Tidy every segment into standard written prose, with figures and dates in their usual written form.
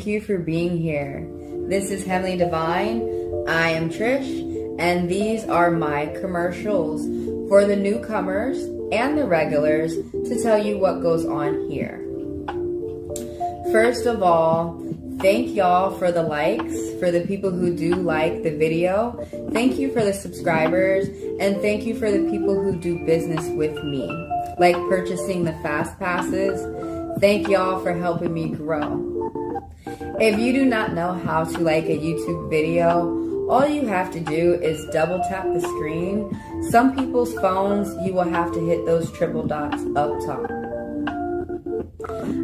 thank you for being here. This is Heavenly Divine. I am Trish, and these are my commercials for the newcomers and the regulars to tell you what goes on here. First of all, thank y'all for the likes, for the people who do like the video. Thank you for the subscribers, and thank you for the people who do business with me, like purchasing the fast passes. Thank y'all for helping me grow. If you do not know how to like a YouTube video, all you have to do is double tap the screen. Some people's phones, you will have to hit those triple dots up top.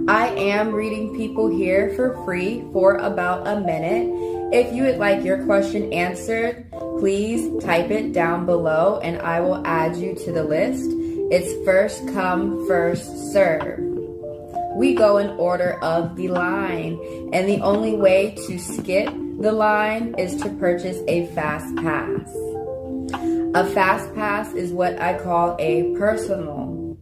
I am reading people here for free for about a minute. If you would like your question answered, please type it down below and I will add you to the list. It's first come, first serve. We go in order of the line, and the only way to skip the line is to purchase a fast pass. A fast pass is what I call a personal.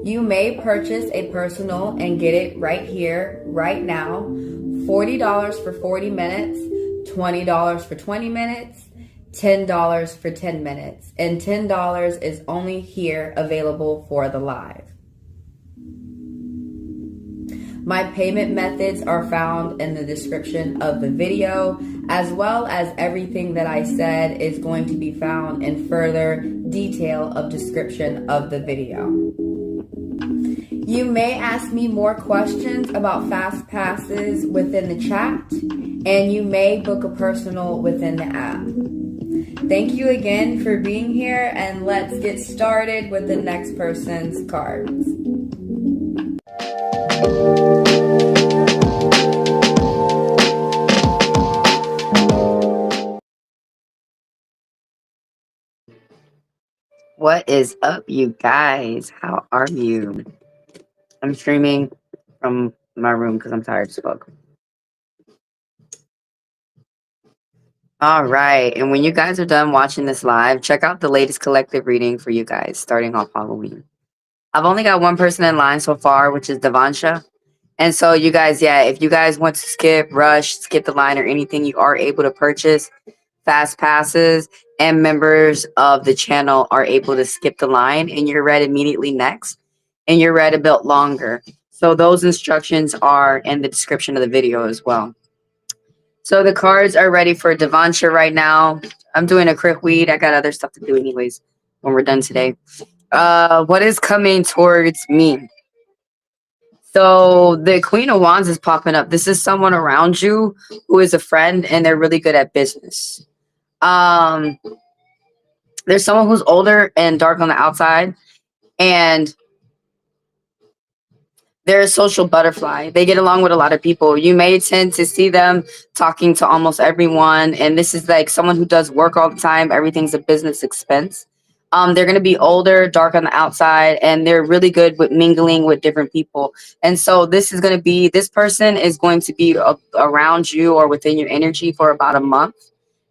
You may purchase a personal and get it right here, right now. $40 for 40 minutes, $20 for 20 minutes, $10 for 10 minutes, and $10 is only here available for the live. My payment methods are found in the description of the video, as well as everything that I said is going to be found in further detail of description of the video. You may ask me more questions about fast passes within the chat, and you may book a personal within the app. Thank you again for being here, and let's get started with the next person's cards. What is up, you guys? How are you? I'm streaming from my room because I'm tired as fuck. All right, and when you guys are done watching this live, check out the latest collective reading for you guys starting off Halloween. I've only got one person in line so far, which is Devansha. And so you guys, yeah, if you guys want to skip, rush, skip the line or anything, you are able to purchase fast passes, and members of the channel are able to skip the line and you're read immediately next, and you're read a bit longer. So those instructions are in the description of the video as well. So the cards are ready for Devansha right now. I'm doing a quick weed. I got other stuff to do anyways when we're done today. What is coming towards me? So the Queen of Wands is popping up. This is someone around you who is a friend and they're really good at business. There's someone who's older and dark on the outside, and they're a social butterfly. They get along with a lot of people. You may tend to see them talking to almost everyone, and this is like someone who does work all the time. Everything's a business expense. They're going to be older, dark on the outside, and they're really good with mingling with different people. And so this person is going to be around you or within your energy for about a month.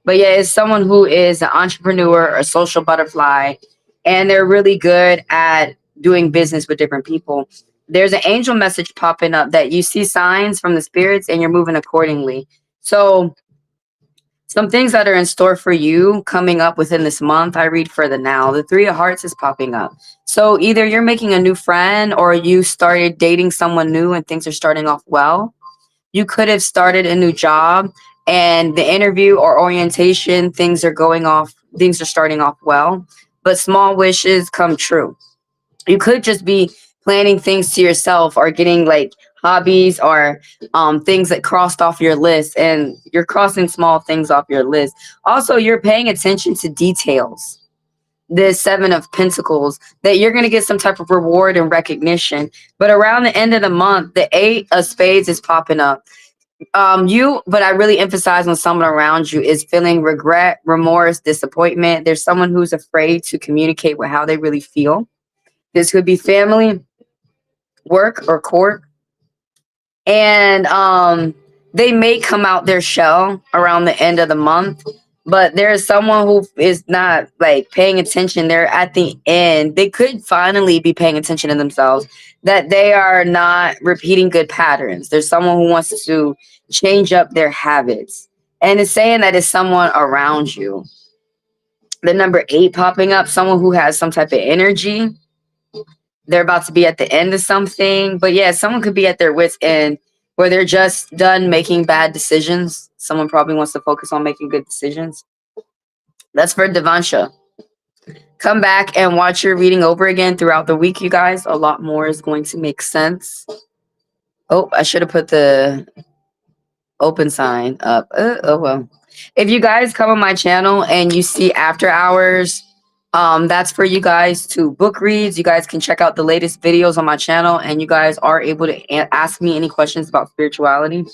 But yeah, it's someone who is an entrepreneur, a social butterfly, and they're really good at doing business with different people. There's an angel message popping up that you see signs from the spirits and you're moving accordingly. So some things that are in store for you coming up within this month, I read further now. The Three of Hearts is popping up. So either you're making a new friend or you started dating someone new and things are starting off well. You could have started a new job and the interview or orientation, things are starting off well, but small wishes come true. You could just be planning things to yourself or getting like hobbies or things that crossed off your list, and you're crossing small things off your list. Also, you're paying attention to details. The Seven of Pentacles, that you're going to get some type of reward and recognition. But around the end of the month, the Eight of Spades is popping up. But I really emphasize on someone around you is feeling regret, remorse, disappointment. There's someone who's afraid to communicate with how they really feel. This could be family, work, or court. And they may come out their shell around the end of the month, But there's someone who is not like paying attention. They're at the end. They could finally be paying attention to themselves, that they are not repeating good patterns. There's someone who wants to change up their habits. And it's saying that it's someone around you. The number 8 popping up, someone who has some type of energy. They're about to be at the end of something. But yeah, someone could be at their wits' end where they're just done making bad decisions. Someone probably wants to focus on making good decisions. That's for Devansha. Come back and watch your reading over again throughout the week, you guys. A lot more is going to make sense. Oh, I should have put the open sign up. Oh well. If you guys come on my channel and you see after hours, that's for you guys to book reads. You guys can check out the latest videos on my channel, and you guys are able to ask me any questions about spirituality.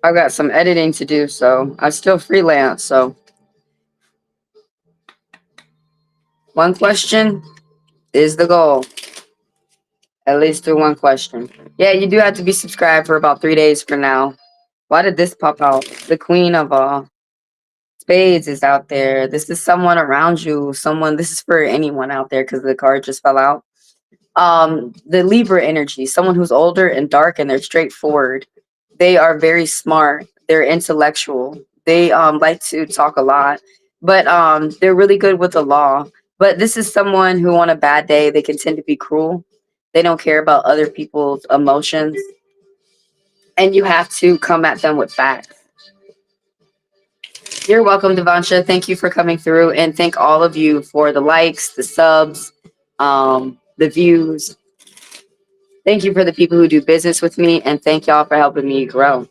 I've got some editing to do, so I still freelance. So one question is the goal. At least through one question. Yeah, you do have to be subscribed for about 3 days for now. Why did this pop out? The Queen of Spades is out there. This is someone around you. This is for anyone out there because the card just fell out. The Libra energy, someone who's older and dark and they're straightforward. They are very smart. They're intellectual. They like to talk a lot, but they're really good with the law. But this is someone who on a bad day, they can tend to be cruel. They don't care about other people's emotions. And you have to come at them with facts. You're welcome, Devansha. Thank you for coming through, and thank all of you for the likes, the subs, the views. Thank you for the people who do business with me, and thank y'all for helping me grow.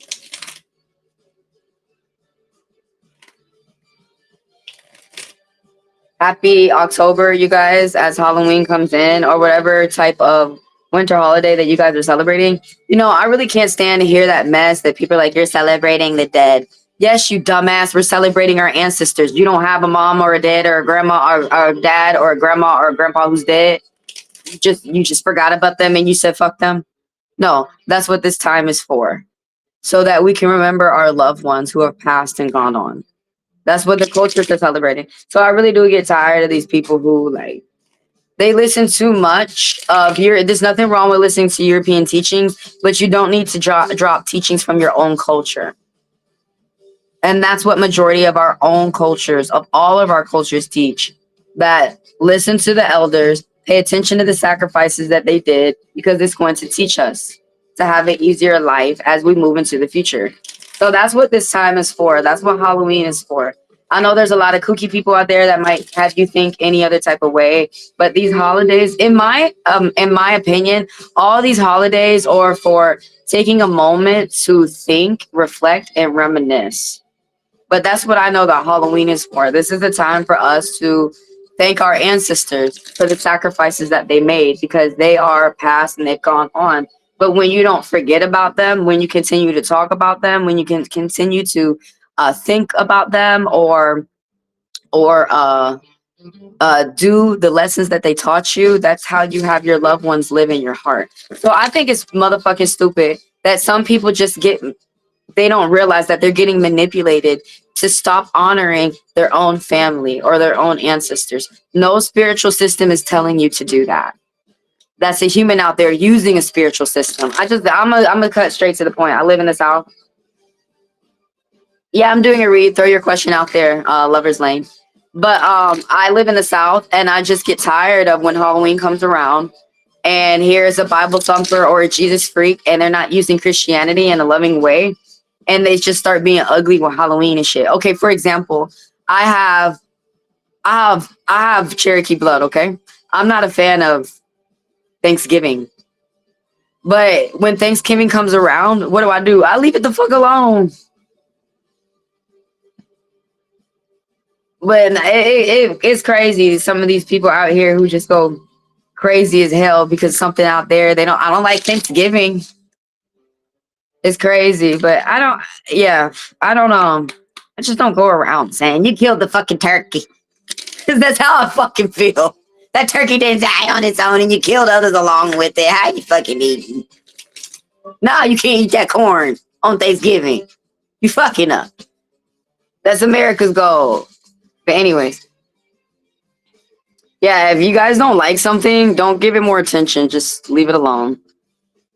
Happy October, you guys, as Halloween comes in, or whatever type of winter holiday that you guys are celebrating. You know, I really can't stand to hear that mess that people are like, you're celebrating the dead. Yes, you dumbass. We're celebrating our ancestors. You don't have a mom or a dad or a grandma or a dad or a grandma or a grandpa who's dead. You just forgot about them and you said fuck them. No, that's what this time is for. So that we can remember our loved ones who have passed and gone on. That's what the cultures are celebrating. So I really do get tired of these people who like they listen too much of your. There's nothing wrong with listening to European teachings, but you don't need to drop teachings from your own culture. And that's what majority of our own cultures, of all of our cultures, teach. That listen to the elders, pay attention to the sacrifices that they did, because it's going to teach us to have an easier life as we move into the future. So that's what this time is for. That's what Halloween is for. I know there's a lot of kooky people out there that might have you think any other type of way, but these holidays, in my opinion, all these holidays are for taking a moment to think, reflect, and reminisce. But that's what I know that Halloween is for. This is the time for us to thank our ancestors for the sacrifices that they made, because they are past and they've gone on. But when you don't forget about them, when you continue to talk about them, when you can continue to think about them, or do the lessons that they taught you, that's how you have your loved ones live in your heart. So I think it's motherfucking stupid that some people just they don't realize that they're getting manipulated to stop honoring their own family or their own ancestors. No spiritual system is telling you to do that. That's a human out there using a spiritual system. I'm gonna cut straight to the point. I live in the South. Yeah, I'm doing a read. Throw your question out there, Lover's Lane. But I live in the South, and I just get tired of when Halloween comes around and here's a Bible thumper or a Jesus freak, and they're not using Christianity in a loving way, and they just start being ugly with Halloween and shit. Okay, for example, I have Cherokee blood. Okay, I'm not a fan of Thanksgiving, but when Thanksgiving comes around, what do? I leave it the fuck alone. But it's crazy. Some of these people out here who just go crazy as hell because something out there I don't like Thanksgiving. It's crazy, but I don't I just don't go around saying you killed the fucking turkey, because that's how I fucking feel. That turkey didn't die on its own, and you killed others along with it. How you fucking eating? No, you can't eat that corn. on Thanksgiving. You fucking up. That's America's goal. But anyways, yeah, if you guys don't like something, don't give it more attention. Just leave it alone.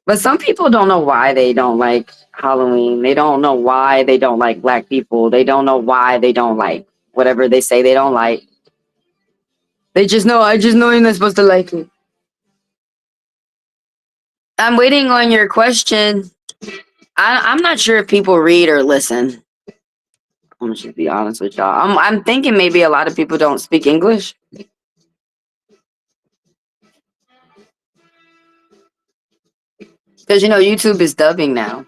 But some people don't know why they don't like Halloween. They don't know why they don't like black people. They don't know why they don't like whatever they say they don't like. They just know, I just know you're not supposed to like it. I'm waiting on your question. I'm not sure if people read or listen. I'm gonna just be honest with y'all. I'm thinking maybe a lot of people don't speak English. Because YouTube is dubbing now.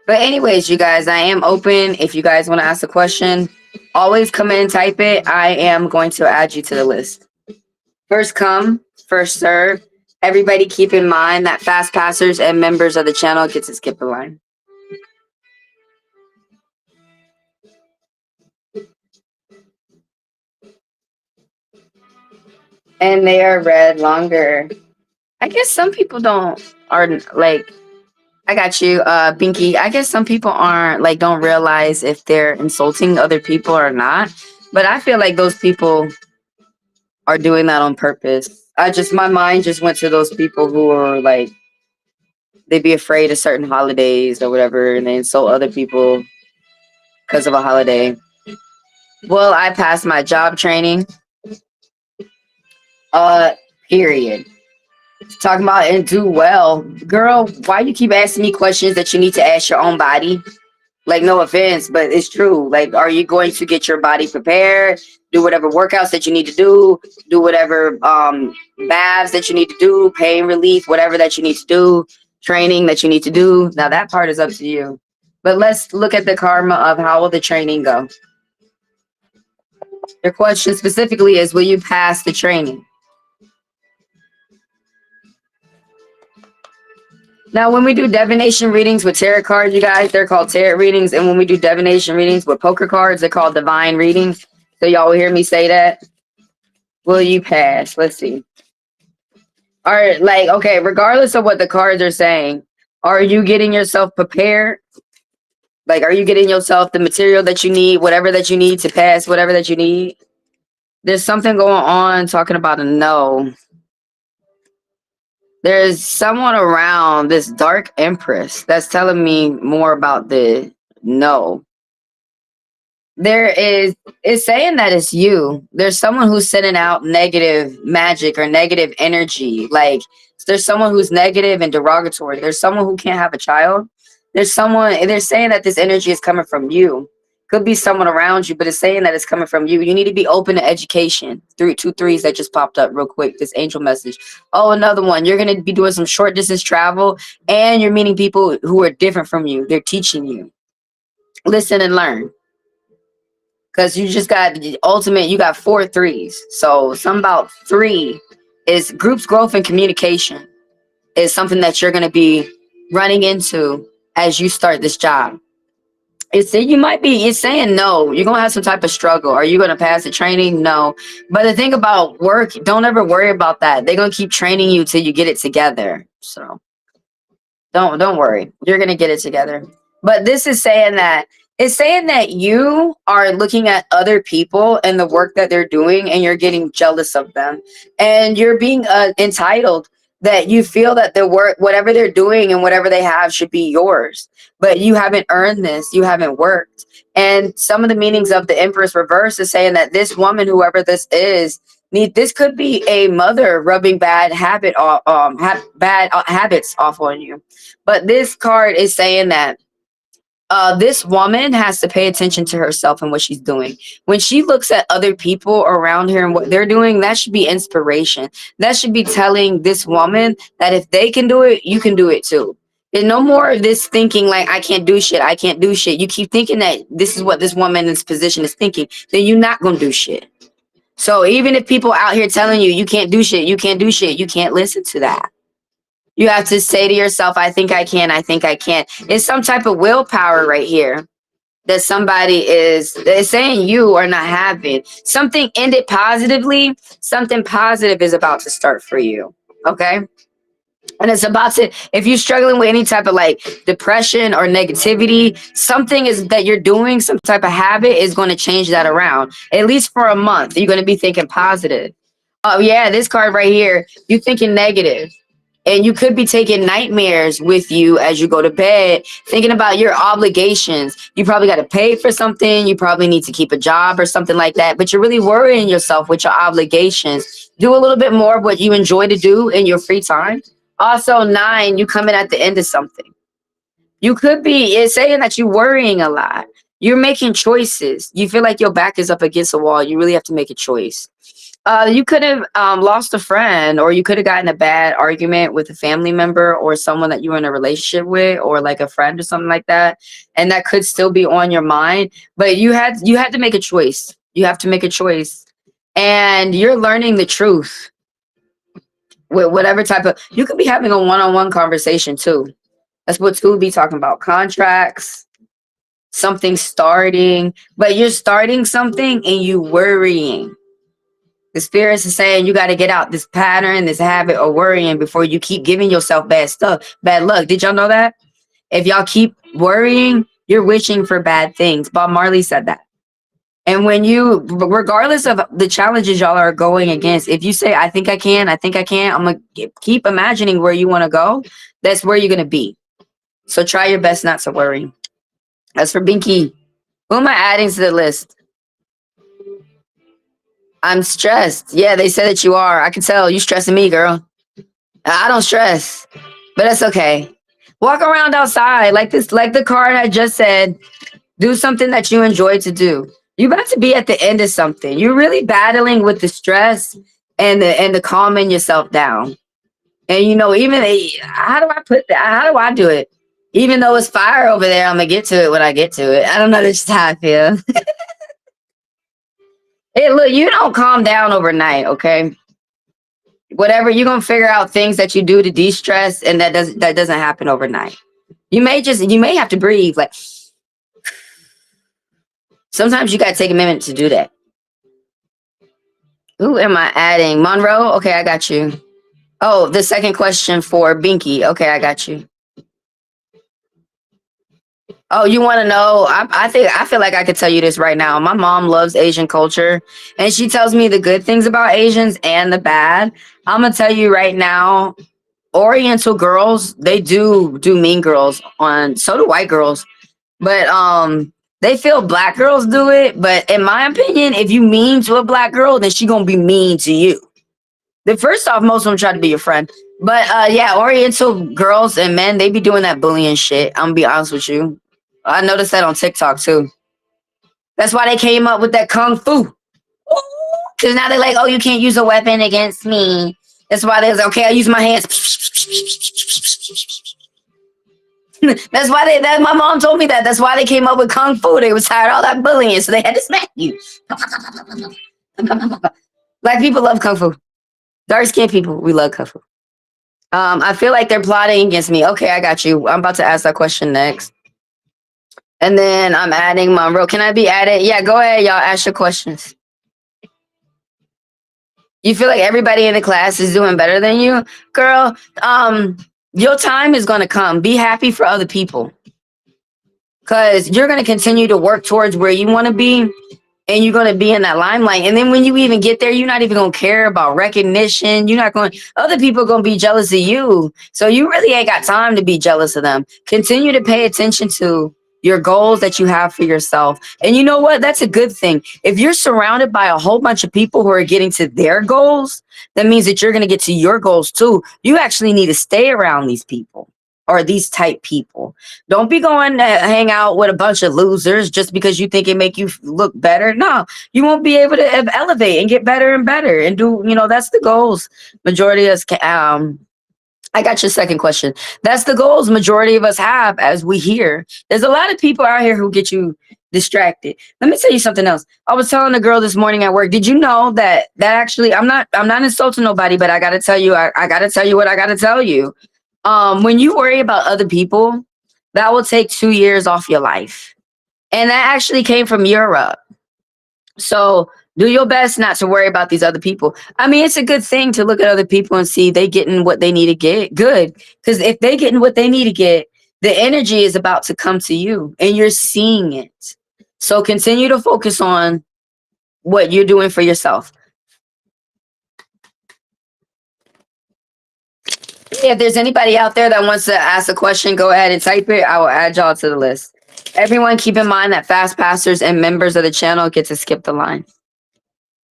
But anyways, you guys, I am open. If you guys want to ask a question, always come in and type it. I am going to add you to the list. First come, first serve. Everybody keep in mind that fast passers and members of the channel get to skip the line. And they are read longer. I guess some people are like, I got you, Binky. I guess some people aren't like, don't realize if they're insulting other people or not. But I feel like those people are doing that on purpose. My mind just went to those people who are like, they be afraid of certain holidays or whatever, and they insult other people because of a holiday. Well, I passed my job training. Period. Talking about and do well. Girl, why you keep asking me questions that you need to ask your own body? Like, no offense, but it's true. Like, are you going to get your body prepared? Do whatever workouts that you need to do whatever baths that you need to do, pain relief, whatever that you need to do, training that you need to do. Now that part is up to you. But let's look at the karma of how will the training go. Your question specifically is, will you pass the training? Now, when we do divination readings with tarot cards, you guys, they're called tarot readings. And when we do divination readings with poker cards, they're called divine readings. So y'all will hear me say that. Will you pass? Let's see. All right, like, okay, regardless of what the cards are saying, are you getting yourself prepared? Like, are you getting yourself the material that you need, whatever that you need to pass, whatever that you need? There's something going on talking about a no. There's someone around this dark empress that's telling me more about the no. It's saying that it's you. There's someone who's sending out negative magic or negative energy. Like, there's someone who's negative and derogatory. There's someone who can't have a child. They're saying that this energy is coming from you. Could be someone around you, but it's saying that it's coming from you. You need to be open to education. 2 3s that just popped up real quick. This angel message. Oh, another one. You're going to be doing some short distance travel, and you're meeting people who are different from you. They're teaching you. Listen and learn. Because you just got ultimate, you got 4 3s. So something about 3 is groups growth and communication is something that you're going to be running into as you start this job. It's saying no. You're going to have some type of struggle. Are you going to pass the training? No. But the thing about work, don't ever worry about that. They're going to keep training you till you get it together. So don't worry. You're going to get it together. But this is saying that it's saying that you are looking at other people and the work that they're doing, and you're getting jealous of them, and you're being entitled, that you feel that the work, whatever they're doing and whatever they have, should be yours, but you haven't earned this, you haven't worked. And some of the meanings of the Empress reverse is saying that this woman, whoever this is, this could be a mother rubbing bad habits off on you. But this card is saying that this woman has to pay attention to herself and what she's doing. When she looks at other people around her and what they're doing, that should be inspiration. That should be telling this woman that if they can do it, you can do it too. And no more of this thinking like, I can't do shit. I can't do shit. You keep thinking that this is what this woman in this position is thinking, then you're not going to do shit. So even if people out here telling you, you can't do shit, you can't do shit, you can't listen to that. You have to say to yourself, I think I can, I think I can. It's some type of willpower right here. that somebody is saying you are not having. Something ended positively. Something positive is about to start for you. Okay. And it's about to, if you're struggling with any type of like depression or negativity, something is that you're doing, some type of habit is going to change that around. At least for a month, you're going to be thinking positive. Oh yeah, this card right here, you thinking negative. And you could be taking nightmares with you as you go to bed, thinking about your obligations. You probably got to pay for something. You probably need to keep a job or something like that. But you're really worrying yourself with your obligations. Do a little bit more of what you enjoy to do in your free time. Also, 9, you coming at the end of something. You could be, it's saying that you're worrying a lot. You're making choices. You feel like your back is up against a wall. You really have to make a choice. You could have lost a friend, or you could have gotten a bad argument with a family member or someone that you were in a relationship with, or like a friend or something like that, and that could still be on your mind. But you had to make a choice. You have to make a choice, and you're learning the truth with whatever type of. You could be having a one-on-one conversation too. That's what school be talking about. Contracts, something starting, but you're starting something and you worrying. The spirits are saying you got to get out this pattern, this habit of worrying before you keep giving yourself bad stuff, bad luck. Did y'all know that? If y'all keep worrying, you're wishing for bad things. Bob Marley said that. And when you, regardless of the challenges y'all are going against, if you say, I think I can, I think I can, I'm going to keep imagining where you want to go. That's where you're going to be. So try your best not to worry. As for Binky, who am I adding to the list? I'm stressed. Yeah, they said that you are. I can tell you stressing me, girl. I don't stress, but that's okay. Walk around outside like this, like the card I just said. Do something that you enjoy to do. You about to be at the end of something. You're really battling with the stress and the calming yourself down. And you know, even how do I put that? How do I do it? Even though it's fire over there, I'm gonna get to it when I get to it. I don't know. That's just how I feel. Hey, look, you don't calm down overnight, okay? Whatever, you're gonna figure out things that you do to de-stress, and that doesn't happen overnight. You may have to breathe. Like sometimes you gotta take a minute to do that. Who am I adding? Monroe? Okay, I got you. Oh, the second question for Binky. Okay, I got you. Oh, you want to know? I feel like I could tell you this right now. My mom loves Asian culture, and she tells me the good things about Asians and the bad. I'm gonna tell you right now, Oriental girls, they do mean girls on, so do white girls. But they feel black girls do it. But in my opinion, if you mean to a black girl, then she gonna be mean to you. The first off, most of them try to be your friend. But yeah, Oriental girls and men, they be doing that bullying shit. I'm gonna be honest with you. I noticed that on TikTok too. That's why they came up with that kung fu. Because now they're like, oh, you can't use a weapon against me. That's why they was like, okay, I use my hands. That's why my mom told me that. That's why they came up with kung fu. They was tired of all that bullying, so they had to smack you. Black people love kung fu. Dark skinned people, we love kung fu. I feel like they're plotting against me. Okay, I got you. I'm about to ask that question next. And then I'm adding Monroe. Can I be added? Yeah, go ahead, y'all. Ask your questions. You feel like everybody in the class is doing better than you? Girl, your time is going to come. Be happy for other people. Because you're going to continue to work towards where you want to be. And you're going to be in that limelight. And then when you even get there, you're not even going to care about recognition. You're not going, other people are going to be jealous of you. So you really ain't got time to be jealous of them. Continue to pay attention to your goals that you have for yourself. And you know what? That's a good thing. If you're surrounded by a whole bunch of people who are getting to their goals, that means that you're going to get to your goals too. You actually need to stay around these people. Or these type people. Don't be going to hang out with a bunch of losers just because you think it make you look better. No, you won't be able to elevate and get better and better and do, that's the goals. Majority of us I got your second question. That's the goals majority of us have as we hear. There's a lot of people out here who get you distracted. Let me tell you something else. I was telling a girl this morning at work, did you know that actually, I'm not insulting nobody, but I got to tell you, I got to tell you what I got to tell you. When you worry about other people, that will take 2 years off your life. And that actually came from Europe. So do your best not to worry about these other people. I mean, it's a good thing to look at other people and see they getting what they need to get. Good. Because if they getting what they need to get, the energy is about to come to you and you're seeing it. So continue to focus on what you're doing for yourself. Yeah, if there's anybody out there that wants to ask a question, go ahead and type it. I will add y'all to the list. Everyone, keep in mind that fast passers and members of the channel get to skip the line.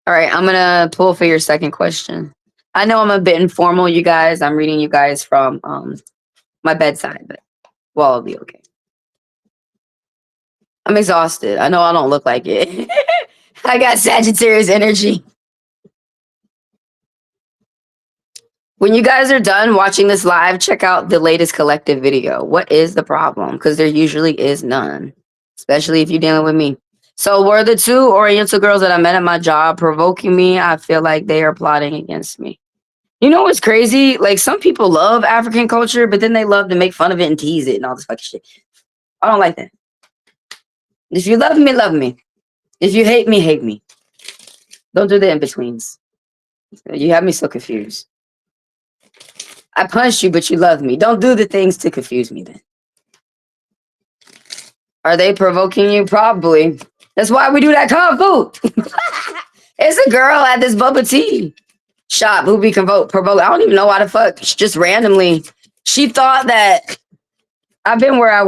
All right, I'm gonna pull for your second question. I know I'm a bit informal, you guys. I'm reading you guys from my bedside, but we'll all be okay. I'm exhausted. I know I don't look like it. I got Sagittarius energy. When you guys are done watching this live, check out the latest collective video. What is the problem? Because there usually is none, especially if you're dealing with me. So were the two Oriental girls that I met at my job provoking me? I feel like they are plotting against me. You know what's crazy? Like, some people love African culture, but then they love to make fun of it and tease it and all this fucking shit. I don't like that. If you love me, love me. If you hate me, hate me. Don't do the in-betweens. You have me so confused. I punched you, but you love me. Don't do the things to confuse me then. Are they provoking you? Probably. That's why we do that kung fu. It's a girl at this bubble tea shop who be provoked. I don't even know why the fuck. Just randomly. She thought that I've been where I'm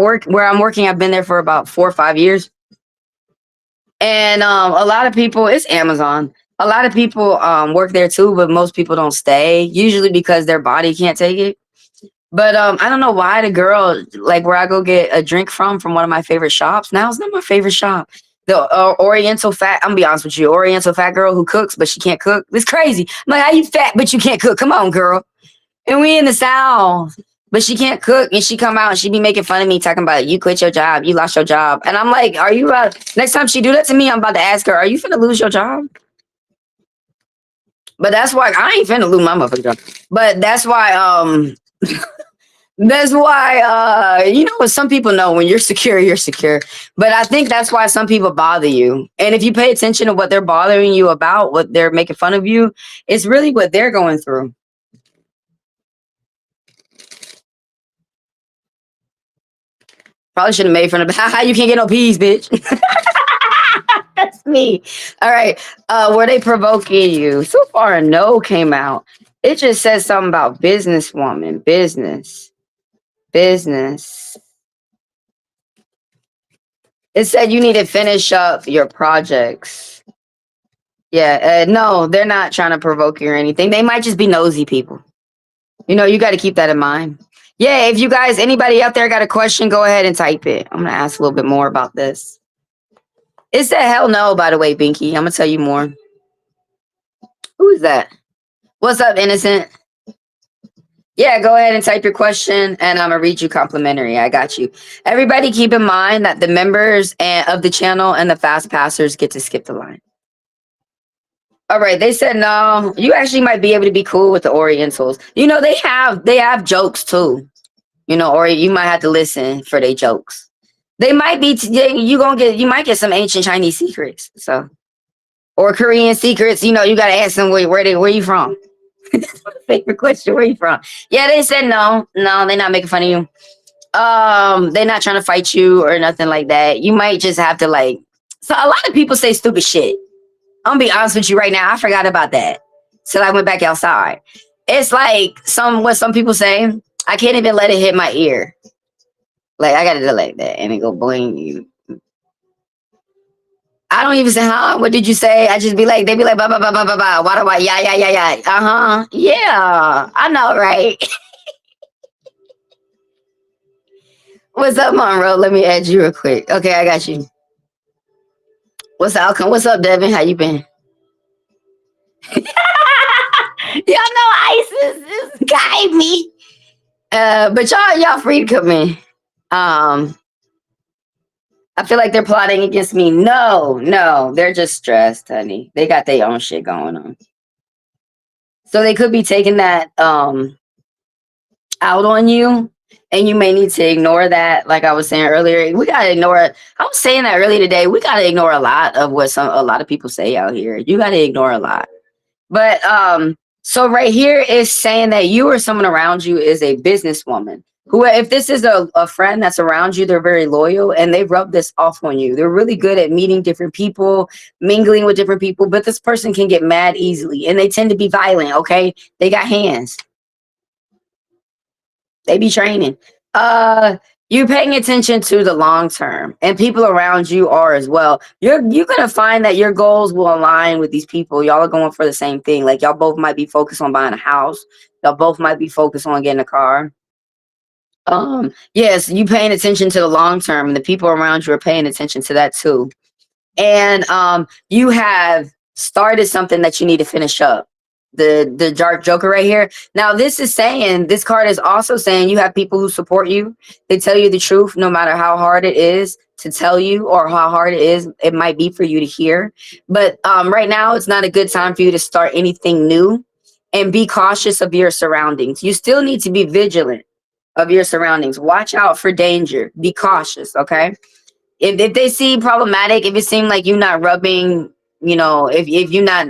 working. I've been there for about 4 or 5 years. And a lot of people, it's Amazon. A lot of people work there too, but most people don't stay, usually because their body can't take it. But I don't know why the girl, like where I go get a drink from one of my favorite shops. Now it's not my favorite shop. The Oriental fat, I'm gonna be honest with you, Oriental fat girl who cooks, but she can't cook. It's crazy. I'm like, how you fat, but you can't cook? Come on, girl. And we in the South, but she can't cook. And she come out and she be making fun of me, talking about, you quit your job, you lost your job. And I'm like, are you, next time she do that to me, I'm about to ask her, are you finna lose your job? But that's why I ain't finna lose my motherfucking job. But that's why, that's why, you know what, some people know when you're secure, you're secure. But I think that's why some people bother you. And if you pay attention to what they're bothering you about, what they're making fun of you, it's really what they're going through. Probably should have made fun of how you can't get no peas, bitch. That's me. All right. Were they provoking you? So far, a no came out. It just says something about businesswoman, business. It said you need to finish up your projects. Yeah, no, they're not trying to provoke you or anything. They might just be nosy people. You know, you got to keep that in mind. Yeah, if you guys, anybody out there got a question, go ahead and type it. I'm going to ask a little bit more about this. It said hell no, by the way, Binky. I'm going to tell you more. Who is that? What's up, innocent? Yeah, go ahead and type your question, and I'm going to read you complimentary. I got you. Everybody keep in mind that the members of the channel and the fast passers get to skip the line. All right, they said no. You actually might be able to be cool with the Orientals. You know, they have jokes too. You know, or you might have to listen for their jokes. They might be you might get some ancient Chinese secrets. So, or Korean secrets. You know, you gotta ask them where you from. That's my favorite question. Where you from? Yeah, they said no, they're not making fun of you. They're not trying to fight you or nothing like that. You might just have to like. So a lot of people say stupid shit. I'm gonna be honest with you right now. I forgot about that till I went back outside. It's like what some people say. I can't even let it hit my ear. Like I gotta do like that and it go boing you. I don't even say huh. What did you say? I just be like, they be like, ba ba ba ba ba ba. What about yeah. Yeah, I know, right? What's up, Monroe? Let me add you real quick. Okay, I got you. What's the outcome? What's up, Devin? How you been? Y'all know ISIS is guide me. But y'all free to come in. I feel like they're plotting against me. No, they're just stressed, honey. They got their own shit going on. So they could be taking that out on you. And you may need to ignore that. Like I was saying earlier, we gotta ignore it. I was saying that earlier today. We gotta ignore a lot of what a lot of people say out here. You gotta ignore a lot. But so right here is saying that you or someone around you is a businesswoman. Who, if this is a friend that's around you, they're very loyal and they rub this off on you. They're really good at meeting different people, mingling with different people, but this person can get mad easily and they tend to be violent. Okay. They got hands. They be training. You paying attention to the long term, and people around you are as well. You're gonna find that your goals will align with these people. Y'all are going for the same thing. Like y'all both might be focused on buying a house. Y'all both might be focused on getting a car. Yes, you paying attention to the long term, and the people around you are paying attention to that too. And you have started something that you need to finish up. The dark joker right here. Now this is saying, this card is also saying you have people who support you. They tell you the truth no matter how hard it is to tell you or how hard it might be for you to hear. But right now it's not a good time for you to start anything new, and be cautious of your surroundings. You still need to be vigilant of your surroundings. Watch out for danger. Be cautious, okay? If they seem problematic, if it seems like you're not rubbing, if you're not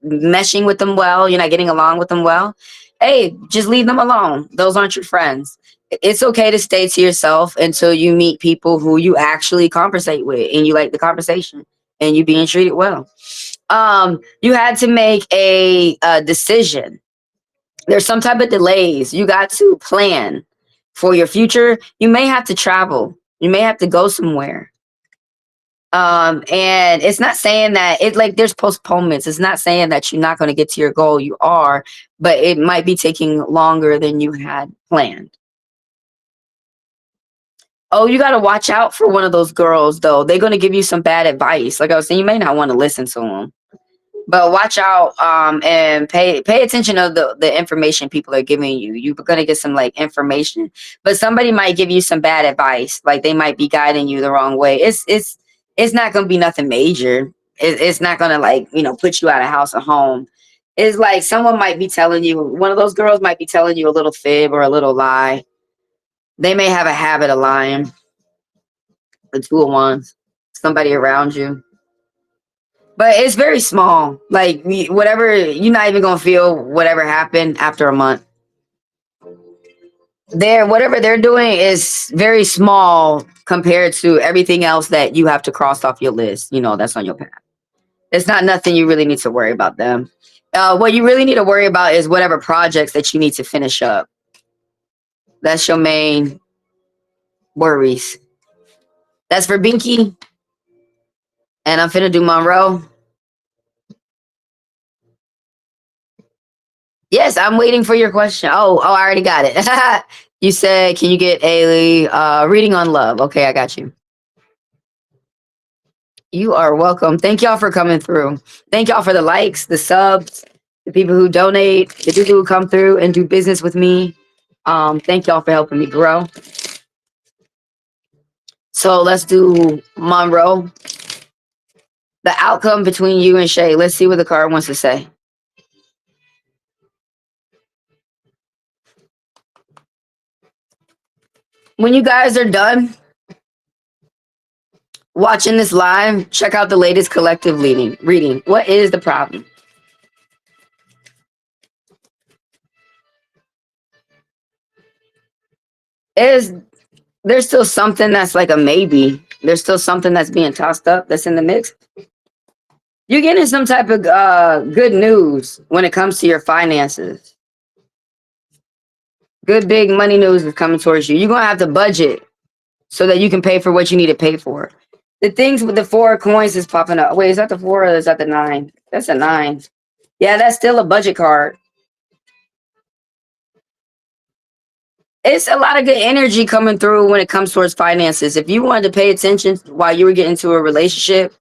meshing with them well, you're not getting along with them well, hey, just leave them alone. Those aren't your friends. It's okay to stay to yourself until you meet people who you actually conversate with and you like the conversation and you being treated well. You had to make a decision. There's some type of delays. You got to plan for your future. You may have to travel. You may have to go somewhere. And it's not saying that it, like, there's postponements. It's not saying that you're not going to get to your goal. You are, but it might be taking longer than you had planned. Oh, you got to watch out for one of those girls though. They're going to give you some bad advice. Like I was saying, you may not want to listen to them. But watch out, and pay attention to the information people are giving you. You're gonna get some like information, but somebody might give you some bad advice. Like they might be guiding you the wrong way. It's not gonna be nothing major. It's not gonna, like, put you out of house or home. It's like someone might be telling you, one of those girls might be telling you a little fib or a little lie. They may have a habit of lying. The two of wands, somebody around you. But it's very small. Like whatever, you're not even gonna feel whatever happened after a month. Whatever they're doing is very small compared to everything else that you have to cross off your list. That's on your path. It's not nothing you really need to worry about them. What you really need to worry about is whatever projects that you need to finish up. That's your main worries. That's for Binky, and I'm finna do Monroe. Yes, I'm waiting for your question. Oh, I already got it. You said, can you get a reading on love? Okay, I got you. You are welcome. Thank y'all for coming through. Thank y'all for the likes, the subs, the people who donate, the people who come through and do business with me. Thank y'all for helping me grow. So let's do Monroe. The outcome between you and Shay. Let's see what the card wants to say. When you guys are done watching this live, check out the latest collective reading. What is the problem? There's still something that's like a maybe. There's still something that's being tossed up that's in the mix. You're getting some type of good news when it comes to your finances. Good big money news is coming towards you. You're gonna have to budget so that you can pay for what you need to pay for. The things with the 4 of coins is popping up. Wait, is that the 4 or is that the 9? That's a 9. Yeah, that's still a budget card. It's a lot of good energy coming through when it comes towards finances. If you wanted to pay attention while you were getting into a relationship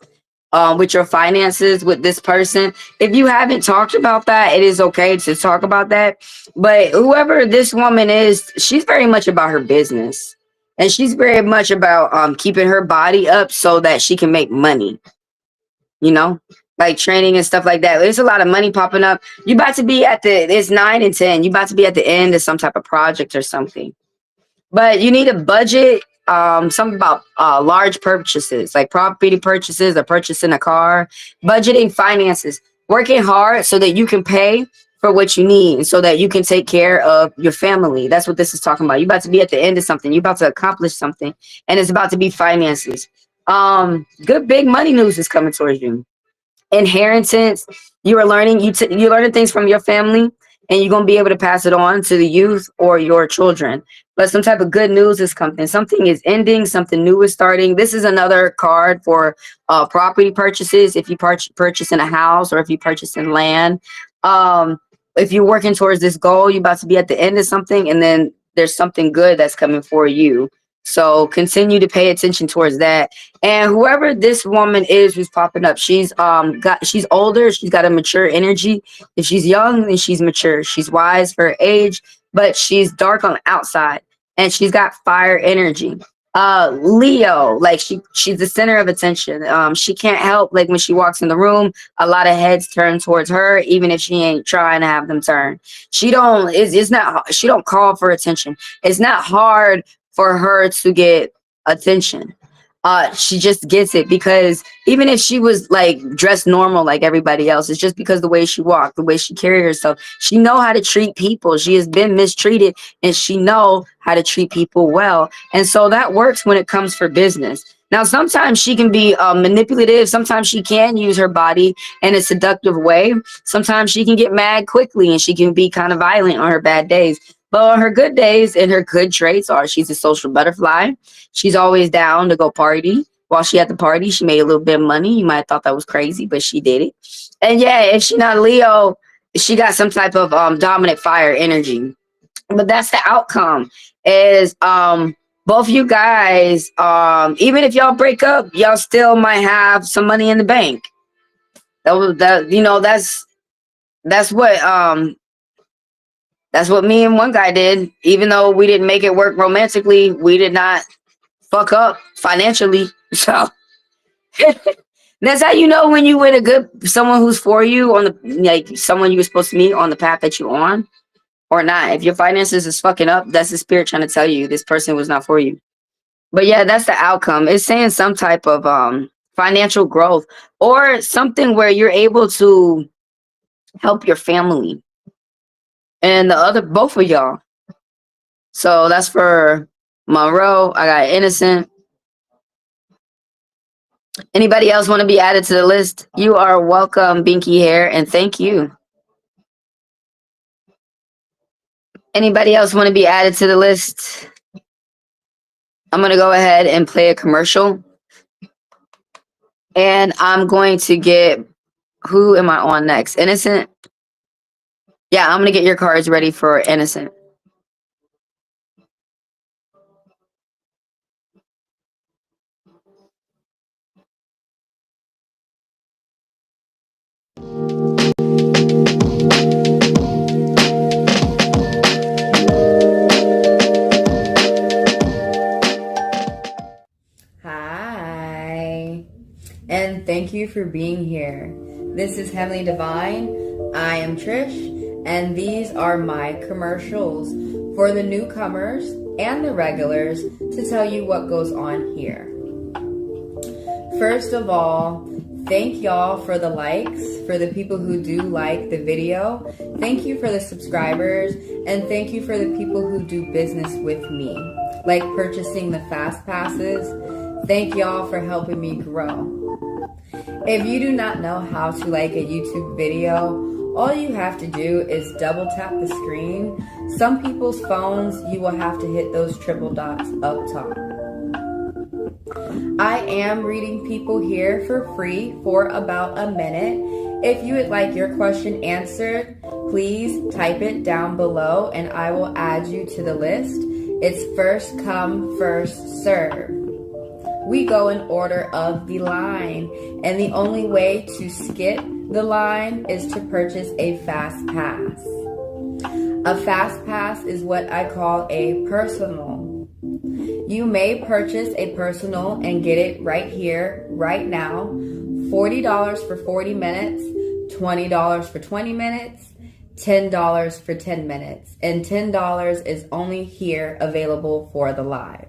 with your finances with this person, if you haven't talked about that, it is okay to talk about that. But whoever this woman is, she's very much about her business. And she's very much about keeping her body up so that she can make money, like training and stuff like that. There's a lot of money popping up. You about to be it's 9 and 10. You about to be at the end of some type of project or something. But you need to budget something about large purchases, like property purchases or purchasing a car, budgeting finances, working hard so that you can pay for what you need so that you can take care of your family. That's what this is talking about. You're about to be at the end of something. You're about to accomplish something, and it's about to be finances. Good big money news is coming towards you. Inheritance. You are learning. You're learning things from your family, and you're gonna be able to pass it on to the youth or your children. But some type of good news is coming. Something is ending. Something new is starting. This is another card for property purchases. If you purchase in a house or if you purchase in land, um, if you're working towards this goal, you're about to be at the end of something, and then there's something good that's coming for you. So continue to pay attention towards that. And whoever this woman is who's popping up, she's older, she's got a mature energy. If she's young, then she's mature. She's wise for her age, but she's dark on the outside and she's got fire energy. Leo, like she's the center of attention. She can't help, like when she walks in the room, a lot of heads turn towards her, even if she ain't trying to have them turn. It's not, she don't call for attention. It's not hard for her to get attention. She just gets it because even if she was like dressed normal like everybody else, it's just because the way she walked, the way she carried herself. She know how to treat people. She has been mistreated and she know how to treat people well. And so that works when it comes for business. Now, sometimes she can be manipulative. Sometimes she can use her body in a seductive way. Sometimes she can get mad quickly and she can be kind of violent on her bad days. But on her good days and her good traits are she's a social butterfly. She's always down to go party. While she at the party, she made a little bit of money. You might have thought that was crazy, but she did it. And yeah, if she not Leo, she got some type of dominant fire energy. But that's the outcome. Is both you guys, even if y'all break up, y'all still might have some money in the bank. That's what that's what me and one guy did. Even though we didn't make it work romantically, we did not fuck up financially. So that's how you know when you with a good someone who's for you on the like someone you were supposed to meet on the path that you're on or not. If your finances is fucking up, that's the spirit trying to tell you this person was not for you. But yeah, that's the outcome. It's saying some type of financial growth or something where you're able to help your family and the other both of y'all. So that's for Monroe. I got innocent. Anybody else want to be added to the list? You are welcome, Binky Hair, and thank you. Anybody else want to be added to the list? I'm going to go ahead and play a commercial. And I'm going to get, who am I on next? Innocent? Yeah, I'm going to get your cards ready for Innocent. Hi, and thank you for being here. This is Heavenly Divine. I am Trish, and these are my commercials for the newcomers and the regulars to tell you what goes on here. First of all, thank y'all for the likes, for the people who do like the video. Thank you for the subscribers, and thank you for the people who do business with me, like purchasing the fast passes. Thank y'all for helping me grow. If you do not know how to like a YouTube video, all you have to do is double tap the screen. Some people's phones, you will have to hit those triple dots up top. I am reading people here for free for about a minute. If you would like your question answered, please type it down below and I will add you to the list. It's first come, first serve. We go in order of the line, and the only way to skip the line is to purchase a fast pass. A fast pass is what I call a personal. You may purchase a personal and get it right here, right now. $40 for 40 minutes, $20 for 20 minutes, $10 for 10 minutes. And $10 is only here available for the live.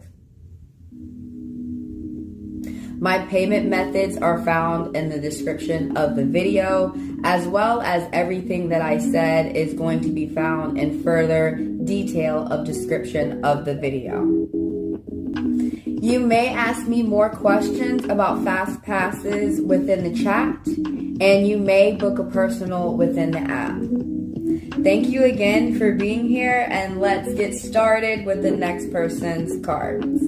My payment methods are found in the description of the video, as well as everything that I said is going to be found in further detail of description of the video. You may ask me more questions about fast passes within the chat, and you may book a personal within the app. Thank you again for being here, and let's get started with the next person's cards.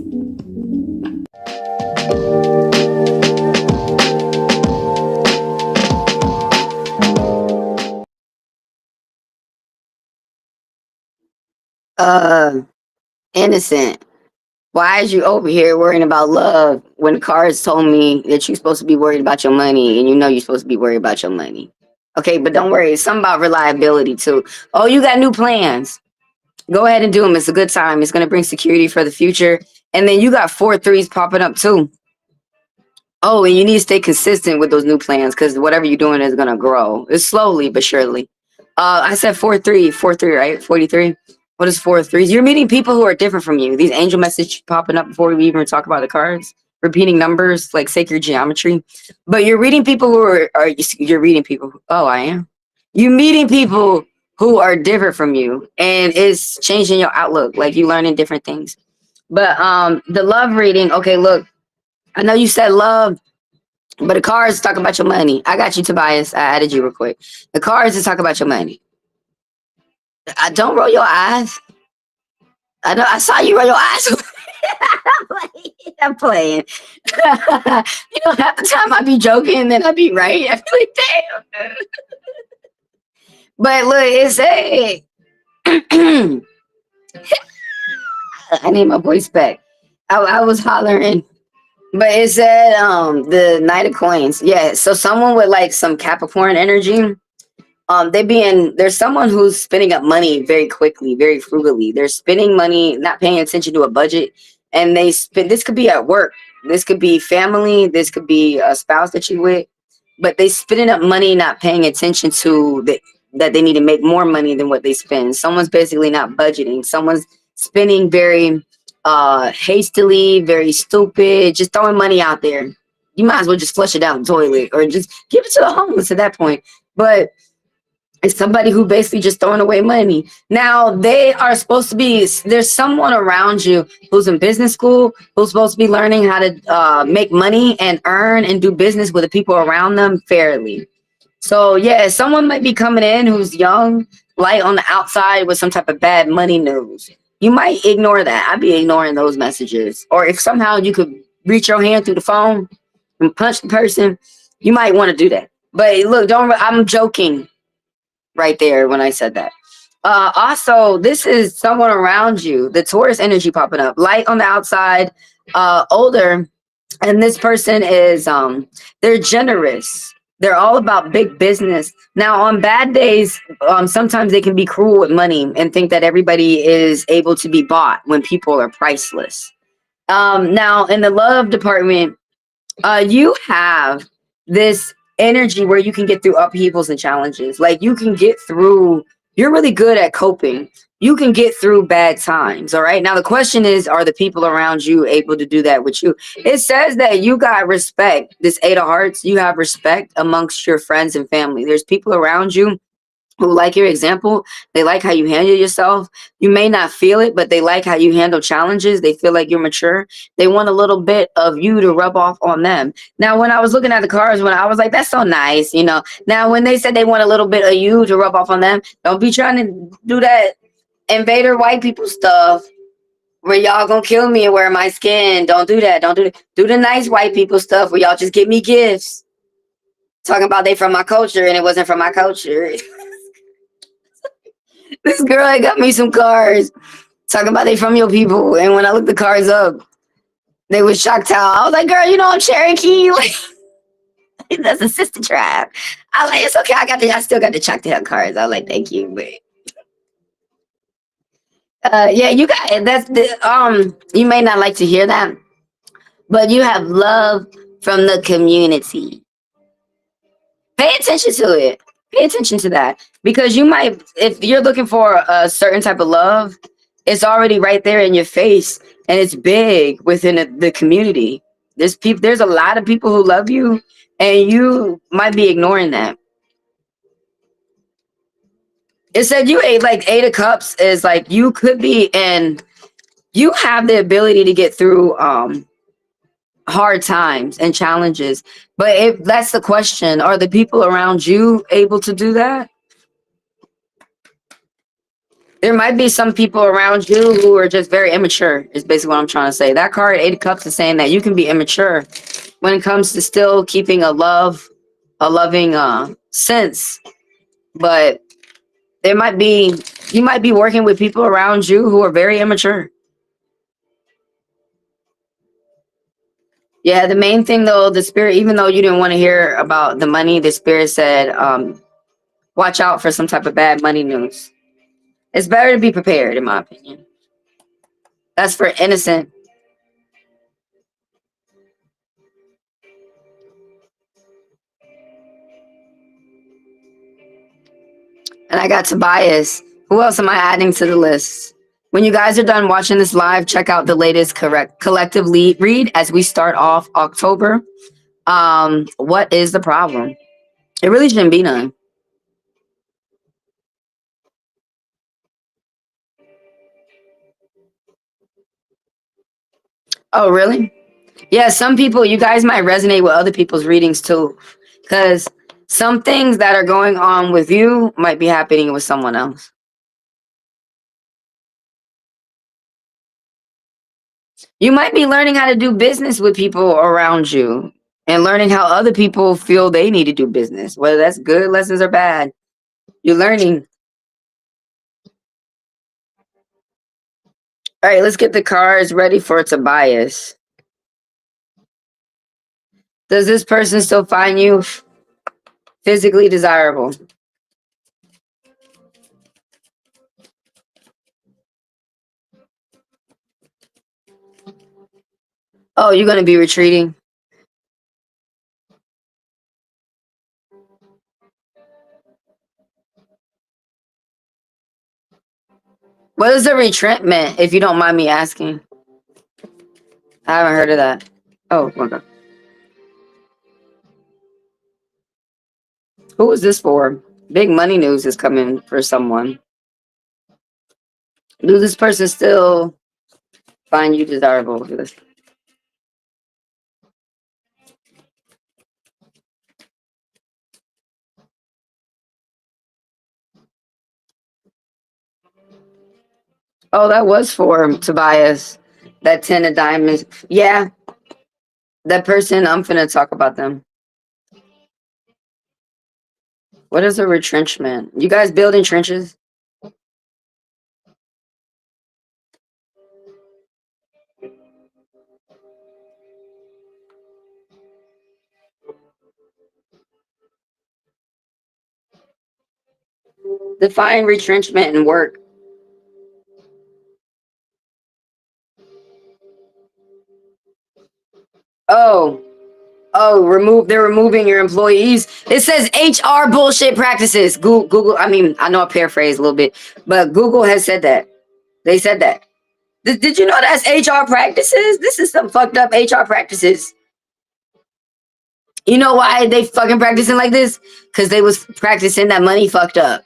Innocent. Why is you over here worrying about love when the cards told me that you're supposed to be worried about your money, and you know you're supposed to be worried about your money? Okay, but don't worry. It's something about reliability too. Oh, you got new plans. Go ahead and do them. It's a good time. It's going to bring security for the future. And then you got 4 threes popping up too. Oh, and you need to stay consistent with those new plans because whatever you're doing is going to grow. It's slowly but surely. I said 4-3, 4-3, right? 43. What is 4 threes? You're meeting people who are different from you. These angel messages popping up before we even talk about the cards. Repeating numbers like sacred geometry. But you're reading people who you're reading people. Oh, I am. You're meeting people who are different from you, and it's changing your outlook. Like you learning different things. But the love reading. Okay, look. I know you said love, but the cards talk about your money. I got you, Tobias. I added you real quick. The cards is talk about your money. Don't roll your eyes. I know. I saw you roll your eyes. I'm playing. You know, half the time I be joking, and then I be right. I feel like, damn. But look, it said, I need my voice back. I was hollering. But it said the Knight of Coins. Yeah, so someone with like some Capricorn energy, there's someone who's spending up money very quickly, very frugally. They're spending money, not paying attention to a budget, and they spend. This could be at work, this could be family, this could be a spouse that you with, but they spending up money, not paying attention to that they need to make more money than what they spend. Someone's basically not budgeting. Someone's spending very hastily, very stupid, just throwing money out there. You might as well just flush it down the toilet or just give it to the homeless at that point. But it's somebody who basically just throwing away money. Now they are supposed to be, there's someone around you who's in business school, who's supposed to be learning how to make money and earn and do business with the people around them fairly. So yeah, someone might be coming in who's young, light on the outside with some type of bad money news. You might ignore that. I'd be ignoring those messages. Or if somehow you could reach your hand through the phone and punch the person, you might want to do that. But look, I'm joking right there when I said that. Also, this is someone around you. The Taurus energy popping up. Light on the outside, older. And this person is, they're generous. They're all about big business. Now, on bad days, sometimes they can be cruel with money and think that everybody is able to be bought when people are priceless. Now, in the love department, you have this energy where you can get through upheavals and challenges. Like you can get through, you're really good at coping. You can get through bad times. All right. Now, the question is, are the people around you able to do that with you? It says that you got respect. This 8 of Hearts, you have respect amongst your friends and family. There's people around you who like your example. They like how you handle yourself. You may not feel it, but they like how you handle challenges. They feel like you're mature. They want a little bit of you to rub off on them. Now, when I was looking at the cards, when I was like, that's so nice, you know. Now, when they said they want a little bit of you to rub off on them, don't be trying to do that invader white people stuff where y'all gonna kill me and wear my skin. Don't do that. Don't do that. Do the nice white people stuff where y'all just give me gifts. Talking about they from my culture and it wasn't from my culture. This girl had got me some cards talking about they from your people, and when I looked the cards up, they was Choctaw. I was like, girl, you know I'm Cherokee. Like that's a sister tribe. I was like, it's okay. I still got the Choctaw cards. I was like, thank you, but yeah, you got that's the you may not like to hear that, but you have love from the community. Pay attention to it. Pay attention to that, because you might, if you're looking for a certain type of love, it's already right there in your face, and it's big within the community. There's people, there's a lot of people who love you, and you might be ignoring that. It said you ate like 8 of cups is like you could be, and you have the ability to get through hard times and challenges. But if that's the question, are the people around you able to do that? There might be some people around you who are just very immature, is basically what I'm trying to say. That card, 8 of Cups, is saying that you can be immature when it comes to still keeping a loving sense. But there might be, you might be working with people around you who are very immature. Yeah, the main thing though, the spirit, even though you didn't want to hear about the money, the spirit said, watch out for some type of bad money news. It's better to be prepared, in my opinion. That's for innocent. And I got Tobias. Who else am I adding to the list? When you guys are done watching this live, check out the latest correct collective lead read as we start off October. What is the problem? It really shouldn't be none. Oh, really? Yeah, some people, you guys might resonate with other people's readings too. Because some things that are going on with you might be happening with someone else. You might be learning how to do business with people around you and learning how other people feel they need to do business, whether that's good lessons or bad. You're learning. All right, let's get the cards ready for Tobias. Does this person still find you physically desirable? Oh, you're going to be retreating? What is a retreatment, if you don't mind me asking? I haven't heard of that. Oh, okay. Who is this for? Big money news is coming for someone. Do this person still find you desirable for this? Oh, that was for Tobias. That 10 of diamonds. Yeah, that person, I'm finna talk about them. What is a retrenchment? You guys building trenches? Define retrenchment and work. Oh, they're removing your employees. It says HR bullshit practices. Google, I mean, I know I paraphrase a little bit, but Google has said that. They said that. Did you know that's HR practices? This is some fucked up HR practices. You know why they fucking practicing like this? Because they was practicing that money fucked up.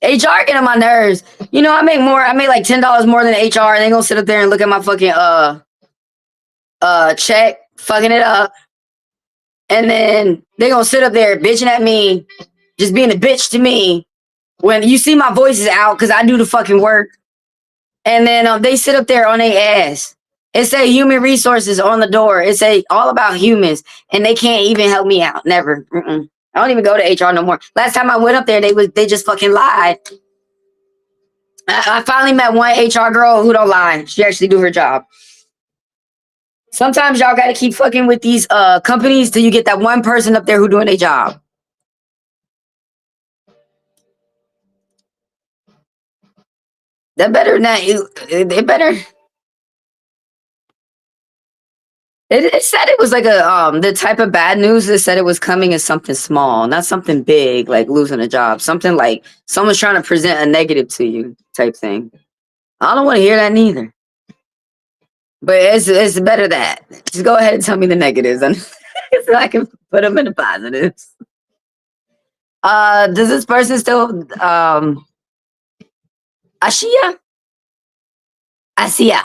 HR get on my nerves. You know, I make like $10 more than HR, and they gonna sit up there and look at my fucking check, fucking it up. And then they gonna sit up there bitching at me, just being a bitch to me. When you see my voice is out because I do the fucking work. And then they sit up there on their ass. It say human resources on the door. It say all about humans, and they can't even help me out. Never. Mm-mm. I don't even go to HR no more. Last time I went up there, they just fucking lied. I finally met one HR girl who don't lie. She actually do her job. Sometimes y'all got to keep fucking with these companies till you get that one person up there who doing their job. That better not you. They better. It said it was like a the type of bad news that said it was coming as something small, not something big like losing a job. Something like someone's trying to present a negative to you type thing. I don't want to hear that neither. But it's better that. Just go ahead and tell me the negatives and so I can put them in the positives. Does this person still Ashia? Asia.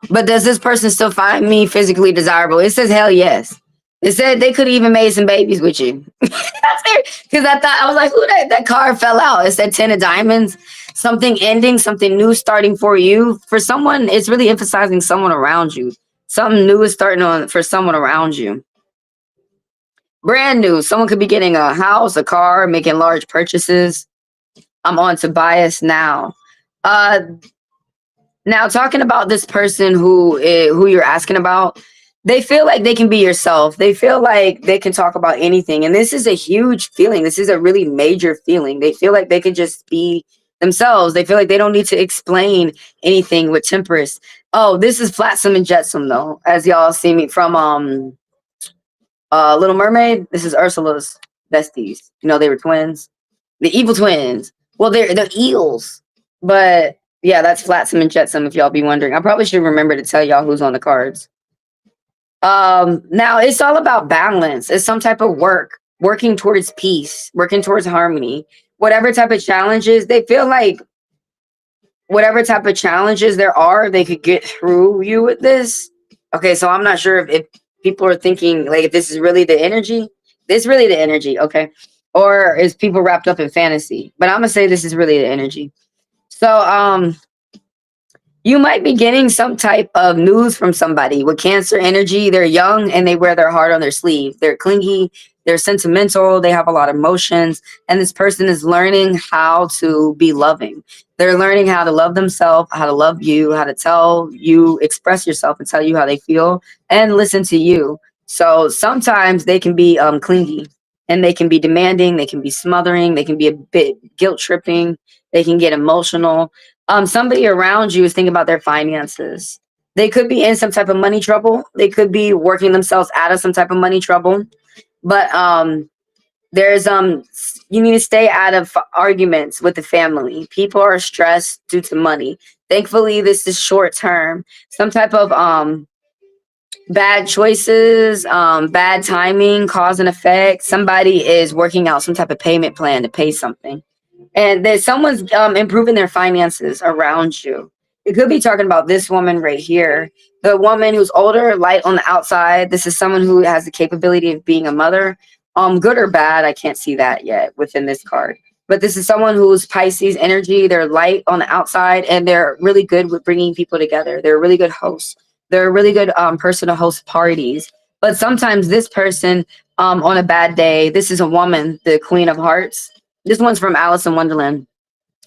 But does this person still find me physically desirable? It says hell yes. It said they could even made some babies with you. Because I thought I was like, who that card fell out. It said 10 of diamonds, something ending, something new starting for you. For someone, it's really emphasizing someone around you. Something new is starting on for someone around you. Brand new. Someone could be getting a house, a car, making large purchases. I'm on to bias now. Uh Now, talking about this person who you're asking about, they feel like they can be yourself. They feel like they can talk about anything, and this is a huge feeling. This is a really major feeling. They feel like they can just be themselves. They feel like they don't need to explain anything with Temperance. Oh, this is Flotsam and Jetsam, though, as y'all see me from Little Mermaid. This is Ursula's besties. You know, they were twins, the evil twins. Well, they're eels, but yeah, that's Flotsam and Jetsam. If y'all be wondering, I probably should remember to tell y'all who's on the cards. Now it's all about balance. It's some type of working towards peace, working towards harmony. Whatever type of challenges they feel like, whatever type of challenges there are, they could get through you with this. Okay, so I'm not sure if people are thinking like if this is really the energy. This really the energy, okay? Or is people wrapped up in fantasy? But I'm gonna say this is really the energy. So you might be getting some type of news from somebody with Cancer energy. They're young and they wear their heart on their sleeve. They're clingy, they're sentimental, they have a lot of emotions, and this person is learning how to be loving. They're learning how to love themselves, how to love you, how to tell you, express yourself and tell you how they feel and listen to you. So sometimes they can be clingy and they can be demanding, they can be smothering, they can be a bit guilt tripping, they can get emotional. Somebody around you is thinking about their finances. They could be in some type of money trouble. They could be working themselves out of some type of money trouble. But there's you need to stay out of arguments with the family. People are stressed due to money. Thankfully, this is short term. Some type of bad choices, bad timing, cause and effect. Somebody is working out some type of payment plan to pay something, and that someone's improving their finances around you. It could be talking about this woman right here, the woman who's older, light on the outside. This is someone who has the capability of being a mother, good or bad. I can't see that yet within this card, but this is someone who's Pisces energy. They're light on the outside, and they're really good with bringing people together. They're a really good hosts. They're a really good person to host parties. But sometimes this person, on a bad day, this is a woman, the Queen of Hearts. This one's from Alice in Wonderland.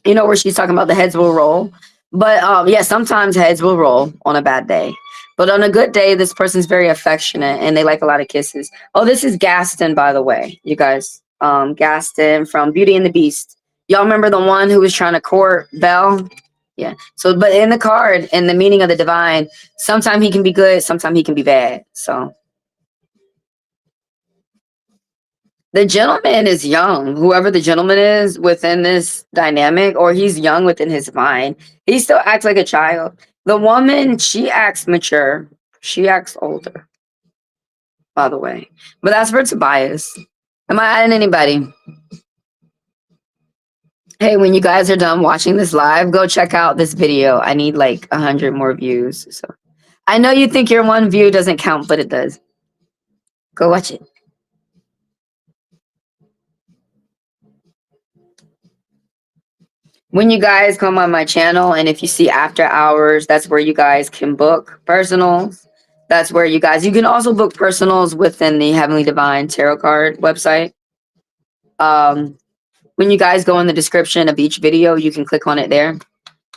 You know where she's talking about the heads will roll. But yeah, sometimes heads will roll on a bad day. But on a good day, this person's very affectionate and they like a lot of kisses. Oh, this is Gaston, by the way, you guys. Gaston from Beauty and the Beast. Y'all remember the one who was trying to court Belle? Yeah. So, but in the card, in the meaning of the divine, sometimes he can be good, sometimes he can be bad. So the gentleman is young, whoever the gentleman is within this dynamic, or he's young within his mind. He still acts like a child. The woman, she acts mature. She acts older, by the way. But that's for Tobias. Am I adding anybody? Hey, when you guys are done watching this live, go check out this video. I need like 100 more views. So I know you think your one view doesn't count, but it does. Go watch it. When you guys come on my channel and if you see after hours, that's where you guys can book personals. That's where you can also book personals within the Heavenly Divine Tarot Card website. When you guys go in the description of each video, you can click on it there.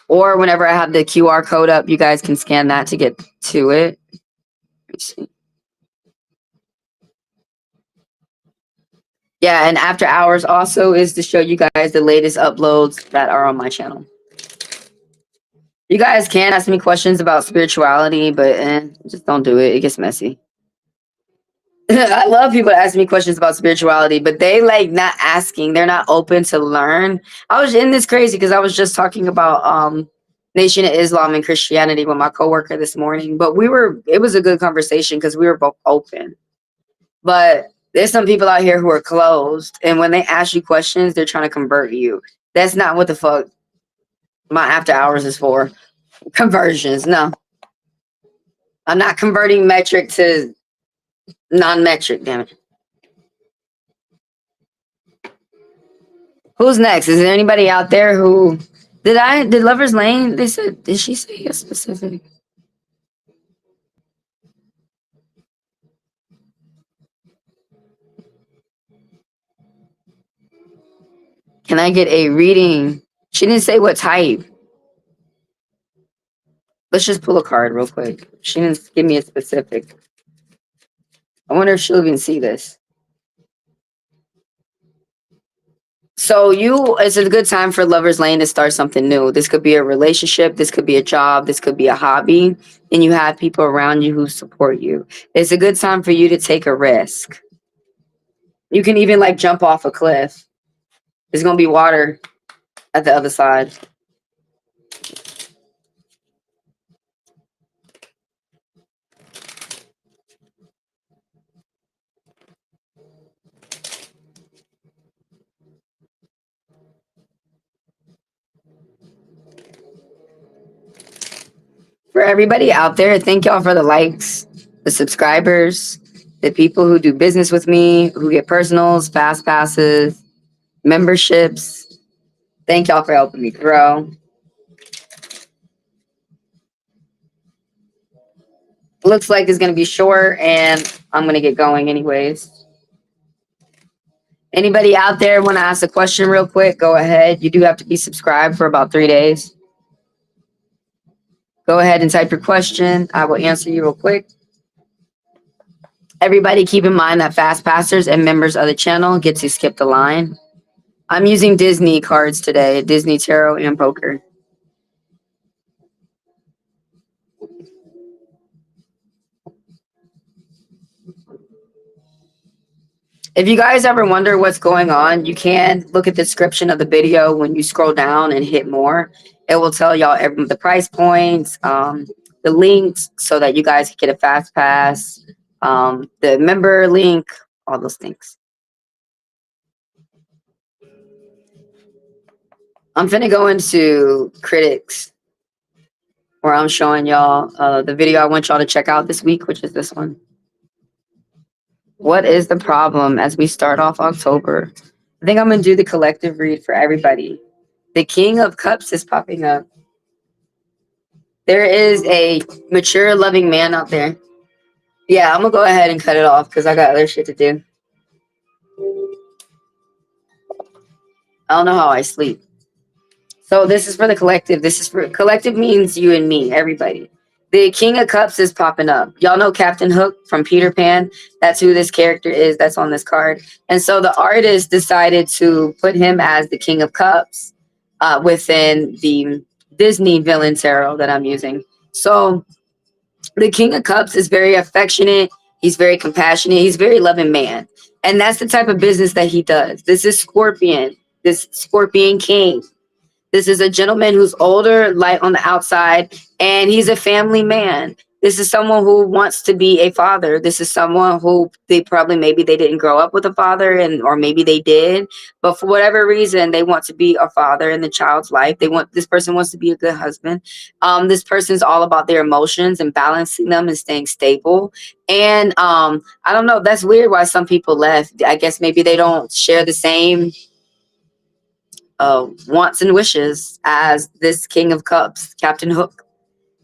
Or whenever I have the QR code up, you guys can scan that to get to it. Let's see. Yeah, and after hours also is to show you guys the latest uploads that are on my channel. You guys can ask me questions about spirituality, but just don't do it. It gets messy. I love people to ask me questions about spirituality, but they like not asking. They're not open to learn. I was in this crazy because I was just talking about Nation of Islam and Christianity with my coworker this morning. But it was a good conversation because we were both open. But there's some people out here who are closed, and when they ask you questions, they're trying to convert you. That's not what the fuck my after hours is for. Conversions, no. I'm not converting metric to non-metric, damn it. Who's next? Is there anybody out there who did Lover's Lane? They said, did she say a specific? Can I get a reading? She didn't say what type. Let's just pull a card real quick. She didn't give me a specific. I wonder if she'll even see this. So it's a good time for Lover's Lane to start something new. This could be a relationship, this could be a job, this could be a hobby, and you have people around you who support you. It's a good time for you to take a risk. You can even like jump off a cliff. There's gonna be water at the other side. For everybody out there, thank y'all for the likes, the subscribers, the people who do business with me, who get personals, fast passes, memberships. Thank y'all for helping me grow. Looks like it's going to be short, and I'm going to get going anyways. Anybody out there want to ask a question real quick? Go ahead. You do have to be subscribed for about 3 days. Go ahead and type your question. I will answer you real quick. Everybody keep in mind that fast passers and members of the channel get to skip the line. I'm using Disney cards today, Disney Tarot and Poker. If you guys ever wonder what's going on, you can look at the description of the video. When you scroll down and hit more, it will tell y'all the price points, the links, so that you guys can get a fast pass, the member link, all those things. I'm finna go into critics, where I'm showing y'all the video I want y'all to check out this week, which is this one. What is the problem as we start off October? I think I'm going to do the collective read for everybody. The King of Cups is popping up. There is a mature, loving man out there. Yeah, I'm going to go ahead and cut it off because I got other shit to do. I don't know how I sleep. So this is for the collective. This is for collective means you and me, everybody. The King of Cups is popping up. Y'all know Captain Hook from Peter Pan. That's who this character is. That's on this card. And so the artist decided to put him as the King of Cups within the Disney villain tarot that I'm using. So the King of Cups is very affectionate. He's very compassionate. He's a very loving man. And that's the type of business that he does. This is Scorpion, this Scorpion King. This is a gentleman who's older, light on the outside, and he's a family man. This is someone who wants to be a father. This is someone who maybe they didn't grow up with a father, or maybe they did, but for whatever reason, they want to be a father in the child's life. This person wants to be a good husband. This person's all about their emotions and balancing them and staying stable. And I don't know. That's weird why some people left. I guess maybe they don't share the same wants and wishes as this King of Cups, Captain Hook.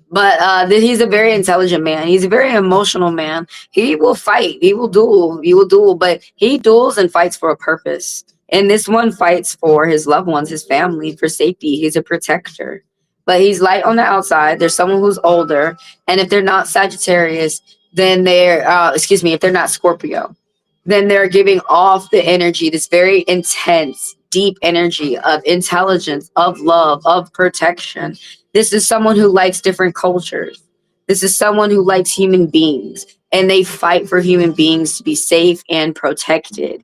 But he's a very intelligent man. He's a very emotional man. He will fight. He will duel. But he duels and fights for a purpose. And this one fights for his loved ones, his family, for safety. He's a protector. But he's light on the outside. There's someone who's older. And if they're not Sagittarius, then if they're not Scorpio, then they're giving off the energy, this very intense, deep energy of intelligence, of love, of protection. This is someone who likes different cultures. This is someone who likes human beings, and they fight for human beings to be safe and protected.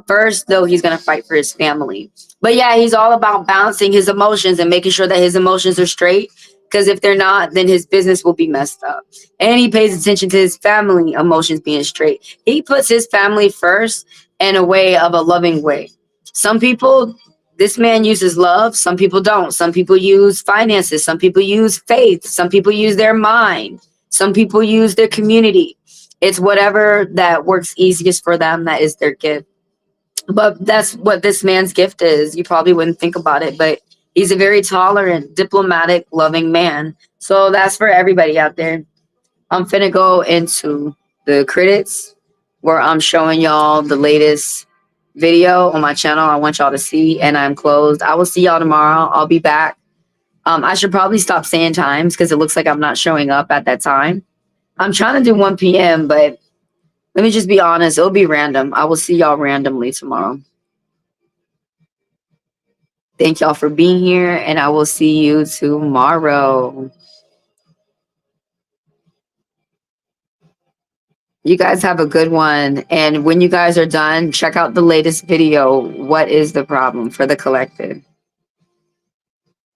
First, though, he's going to fight for his family. But yeah, he's all about balancing his emotions and making sure that his emotions are straight. Because if they're not, then his business will be messed up. And he pays attention to his family emotions being straight. He puts his family first in a way of a loving way. Some people, this man uses love. Some people don't. Some people use finances. Some people use faith. Some people use their mind. Some people use their community. It's whatever that works easiest for them. That is their gift. But that's what this man's gift is. You probably wouldn't think about it, but he's a very tolerant, diplomatic, loving man. So that's for everybody out there. I'm finna go into the credits where I'm showing y'all the latest video on my channel. I want y'all to see, and I'm closed. I will see y'all tomorrow. I'll be back. I should probably stop saying times because it looks like I'm not showing up at that time. I'm trying to do 1 p.m., but let me just be honest. It'll be random. I will see y'all randomly tomorrow. Thank y'all for being here, and I will see you tomorrow. You guys have a good one. And when you guys are done, check out the latest video. What is the problem for the collective?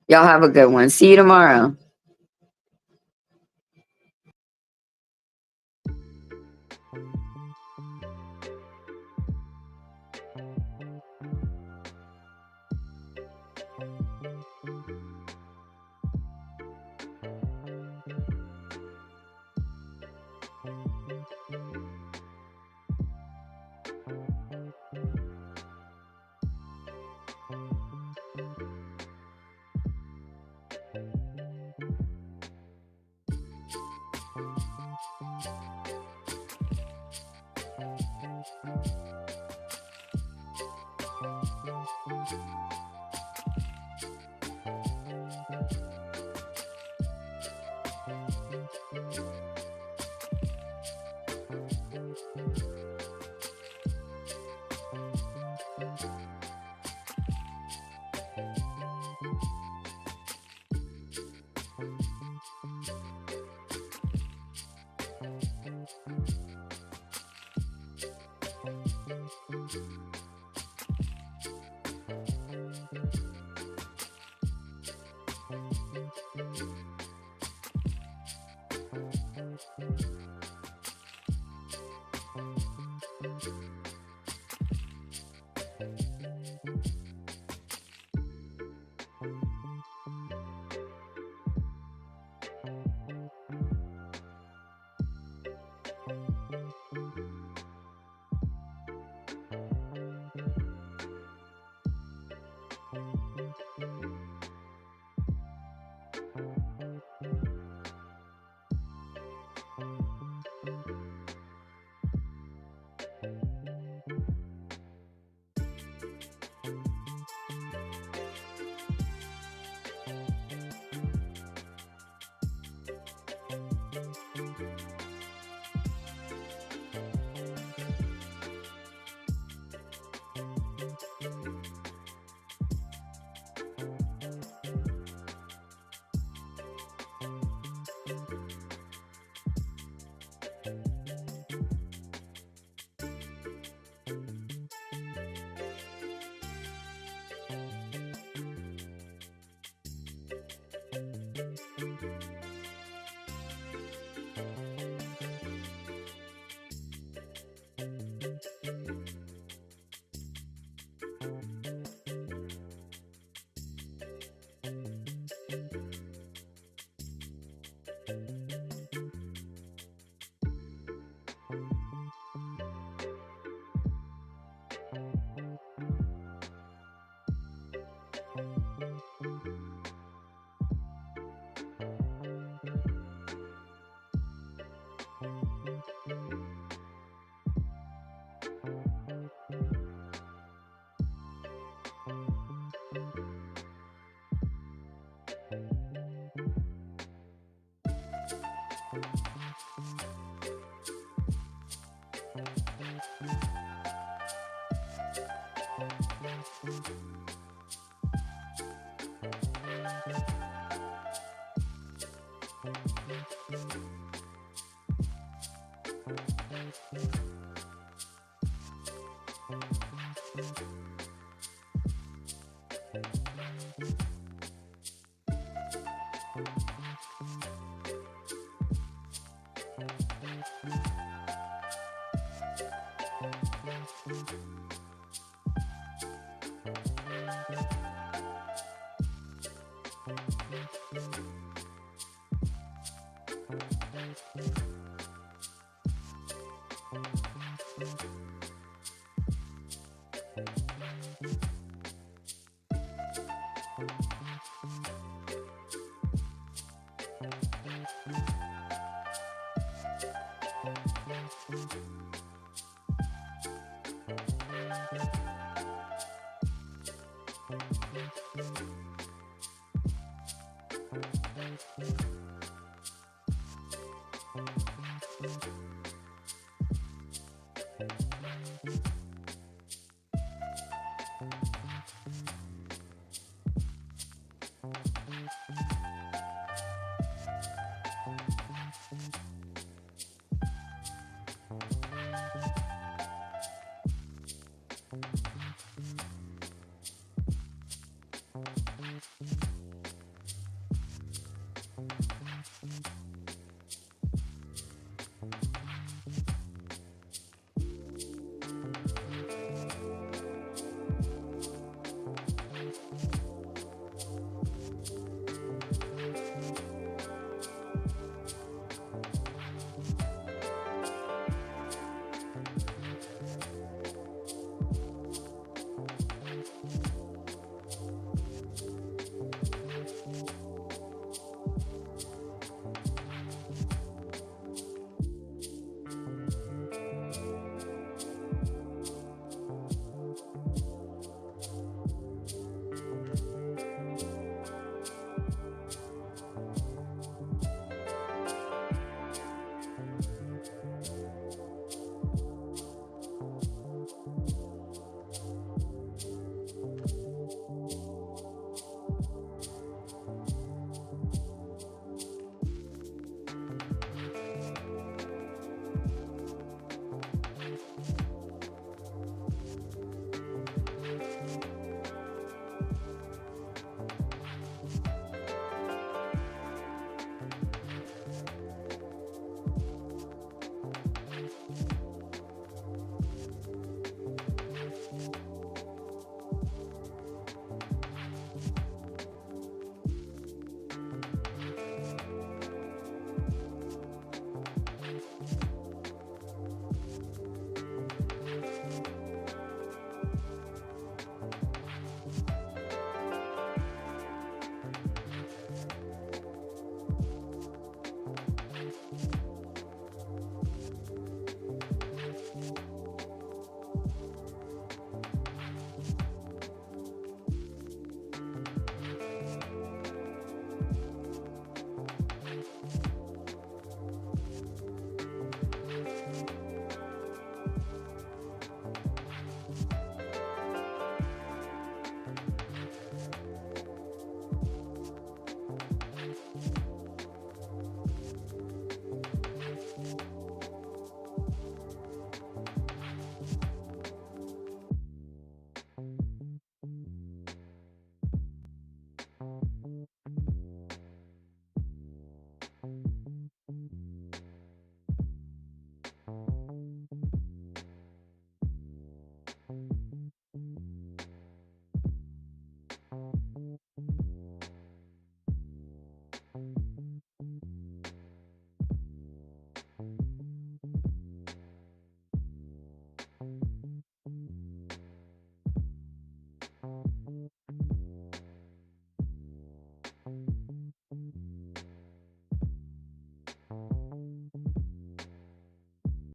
Y'all have a good one. See you tomorrow.